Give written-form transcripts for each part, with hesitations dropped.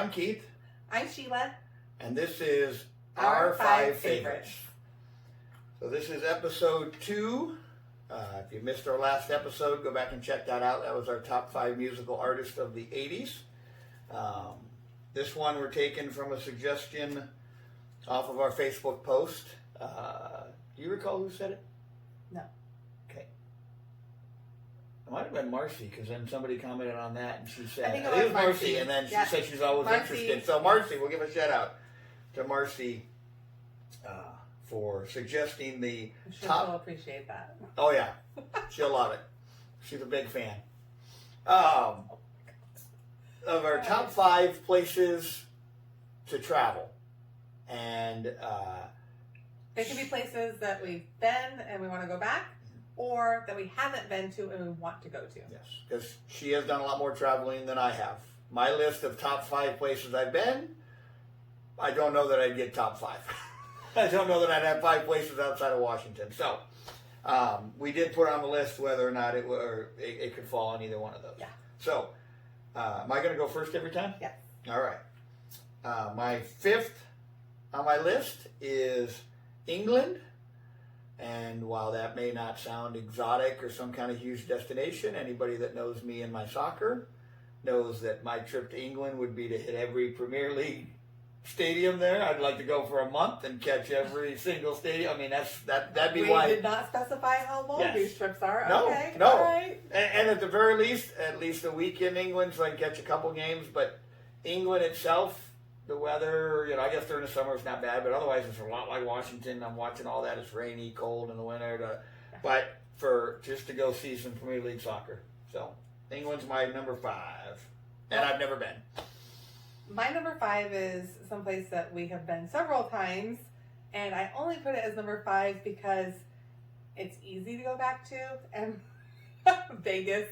I'm Keith. I'm Sheila. And this is Our Five Favorites. So this is episode 2. If you missed our last episode, go back and check that out. That was our top 5 musical artists of the 80s. This one we're taking from a suggestion off of our Facebook post. Do you recall who said it? No. Okay. It might have been Marcy, because then somebody commented on that, and she said, I think it was Marcy, and then she said she's always interested. So Marcy, we'll give a shout out to Marcy for suggesting the I'm sure top. she'll appreciate that. Oh yeah, she'll love it. She's a big fan. Of our top 5 places to travel, and It can be places that we've been and we want to go back, or that we haven't been to and we want to go to. yes, because she has done a lot more traveling than I have. My list of top 5 places I've been, I don't know that I'd get top 5. I don't know that I'd have 5 places outside of Washington. So we did put on the list whether or not it could fall on either one of those. Yeah. So am I going to go first every time? Yes. All right. My 5th on my list is England. And while that may not sound exotic or some kind of huge destination, anybody that knows me and my soccer knows that my trip to England would be to hit every Premier League stadium there. I'd like to go for a month and catch every single stadium. I mean, that'd be why. We did not specify how long these trips are. No, okay. no. All right. And at the very least, at least a week in England so I can catch a couple games. But England itself, the weather, I guess during the summer it's not bad, but otherwise it's a lot like Washington. I'm watching all that. It's rainy, cold in the winter. But just to go see some Premier League soccer. So England's my number 5. And I've never been. My number 5 is someplace that we have been several times, and I only put it as number 5 because it's easy to go back to. And Vegas.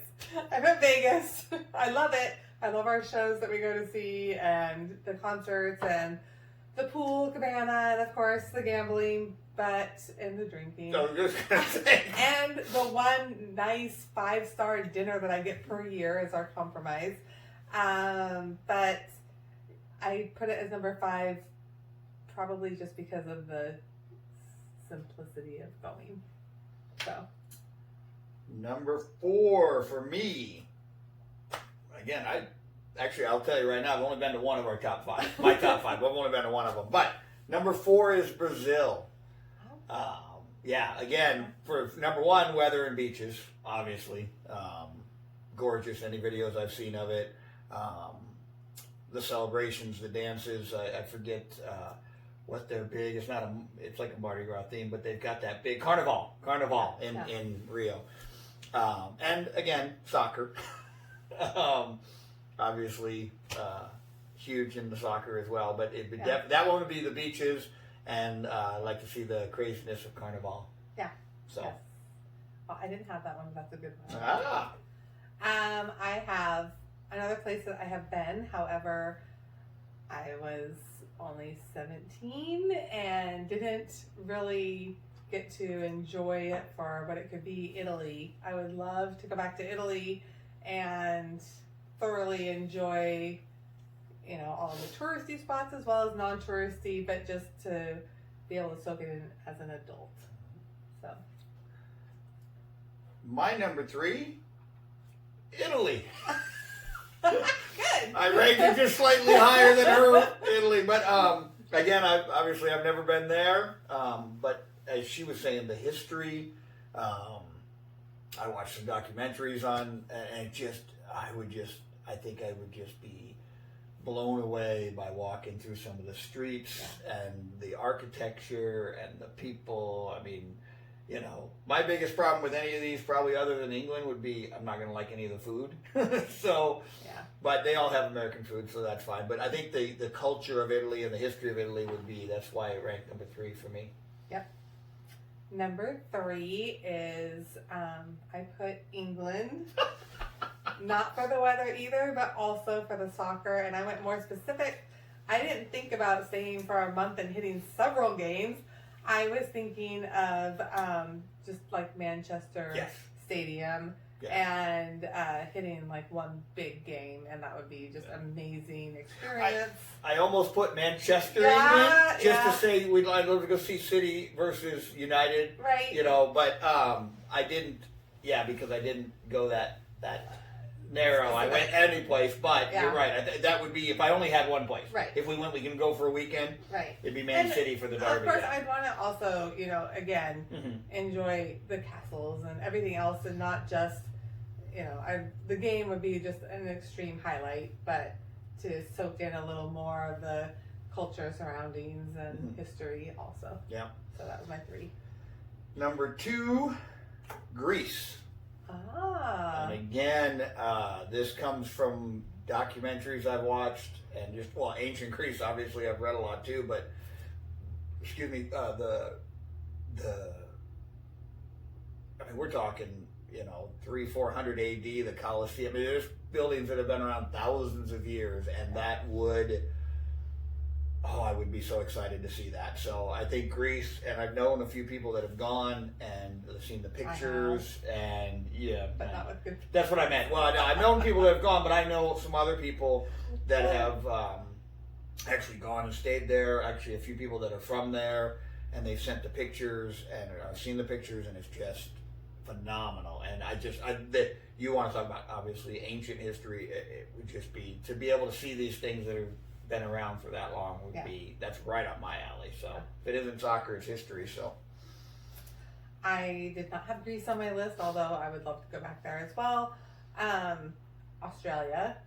I'm in Vegas. I love it. I love our shows that we go to see, and the concerts, and the pool cabana, and of course the gambling, and the drinking. So I'm just gonna say. And the one nice 5-star dinner that I get per year is our compromise. But I put it as number 5 probably just because of the simplicity of going. So Number 4 for me. Again, I'll tell you right now, I've only been to one of our top 5. My top 5. I've only been to one of them. But number 4 is Brazil. Again, for number 1, weather and beaches, obviously. Gorgeous. Any videos I've seen of it. The celebrations, the dances. I forget what they're big. It's like a Mardi Gras theme, but they've got that big Carnival in Rio. And again, soccer. Obviously, huge in the soccer as well. But that one would be the beaches, and I'd like to see the craziness of Carnival. Yeah. So. Yes. Well, I didn't have that one. That's a good one. I have another place that I have been. However, I was only 17 and didn't really get to enjoy it for what it could be. Italy. I would love to go back to Italy and thoroughly enjoy, all of the touristy spots as well as non-touristy, but just to be able to soak it in as an adult. So, my number 3, Italy. Good. I ranked it just slightly higher than her, Italy, but again, I've never been there. But as she was saying, the history. I watched some documentaries on, and I think I would just be blown away by walking through some of the streets and the architecture and the people. I mean, my biggest problem with any of these, probably other than England, would be I'm not going to like any of the food. So, but they all have American food, so that's fine. But I think the culture of Italy and the history of Italy that's why it ranked number 3 for me. Yep. Number 3 is, I put England, not for the weather either, but also for the soccer. And I went more specific. I didn't think about staying for a month and hitting several games. I was thinking of just like Manchester Stadium and hitting like one big game, and that would be just amazing experience. I almost put Manchester in it just to say I'd love to go see City versus United, right? But I didn't, because I didn't go that narrow. I went any place, but you're right. That would be if I only had one place. Right. If we went, we can go for a weekend. Right. It'd be Man City for the derby. Of course, I'd want to also, again, enjoy the castles and everything else, and not just, the game would be just an extreme highlight, but to soak in a little more of the culture surroundings and history also. Yeah. So that was my 3. Number 2, Greece. And again, this comes from documentaries I've watched, and just ancient Greece. Obviously, I've read a lot too. But we're talking 300-400 AD, the Colosseum. There's buildings that have been around thousands of years, and that would. I would be so excited to see that. So I think Greece, and I've known a few people that have gone and seen the pictures, and but not with good. That's what I meant. Well, I've known people that have gone, but I know some other people that have actually gone and stayed there. Actually, a few people that are from there, and they've sent the pictures, and I've seen the pictures, and it's just phenomenal. And you want to talk about obviously ancient history? It would just be to be able to see these things that have been around for that long that's right up my alley. So if it isn't soccer, it's history. So I did not have Greece on my list, although I would love to go back there as well. Australia,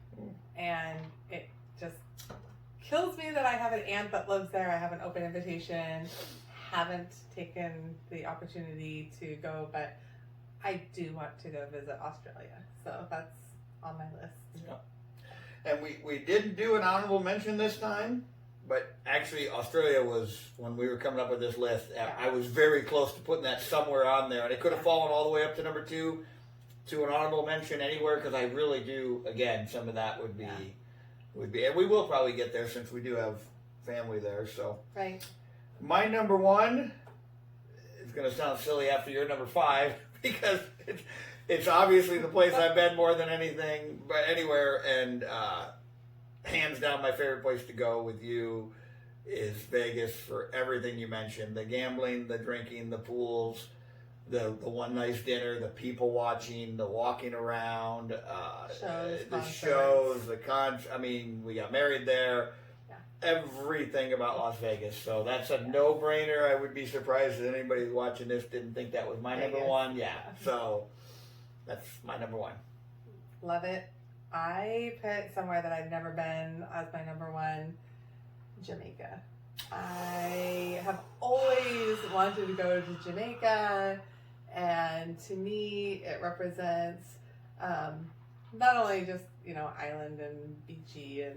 and it just kills me that I have an aunt that lives there. I have an open invitation, haven't taken the opportunity to go, but I do want to go visit Australia, so that's on my list. Yeah. And we didn't do an honorable mention this time, but actually Australia was, when we were coming up with this list, I was very close to putting that somewhere on there, and it could have fallen all the way up to number 2 to an honorable mention anywhere, because I really do, again, some of that would be, and we will probably get there since we do have family there, so. Right. My number 1 is going to sound silly after your number 5, because it's obviously the place I've been more than anything, but anywhere, and hands down my favorite place to go with you is Vegas for everything you mentioned. The gambling, the drinking, the pools, the one nice dinner, the people watching, the walking around, the shows, the cons. I mean, we got married there. Everything about Las Vegas. So that's a no-brainer. I would be surprised if anybody watching this didn't think that was my number 1. Yeah. So that's my number 1. Love it. I put somewhere that I've never been as my number 1, Jamaica. I have always wanted to go to Jamaica, and to me it represents not only just island and beachy and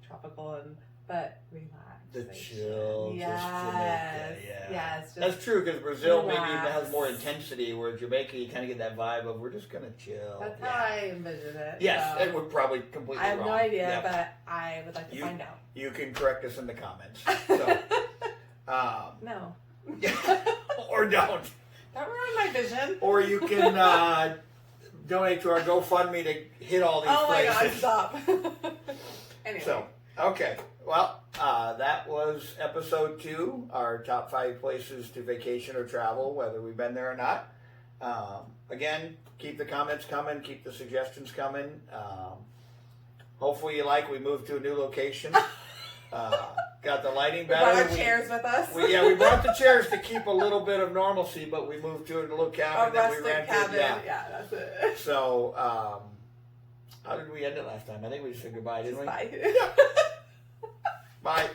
tropical, but relax. The chill, yes, just Jamaica, yes. That's true, because Brazil maybe has more intensity, where Jamaica you kind of get that vibe of we're just gonna chill. That's how I envision it. Yes, so. It would probably completely wrong. I have no idea, but I would like to find out. You can correct us in the comments. So, no. Or don't. Don't ruin my vision. Or you can donate to our GoFundMe to hit all these places. Oh my God, stop. Anyway. So, okay. Well, that was episode 2, our top 5 places to vacation or travel, whether we've been there or not. Again, keep the comments coming, keep the suggestions coming. Hopefully you we moved to a new location. Got the lighting better. We brought our chairs with us. We brought the chairs to keep a little bit of normalcy, but we moved to a little cabin that we rented. Cabin. Yeah, that's it. So, how did we end it last time? I think we just said goodbye, didn't we? Bye. Bye.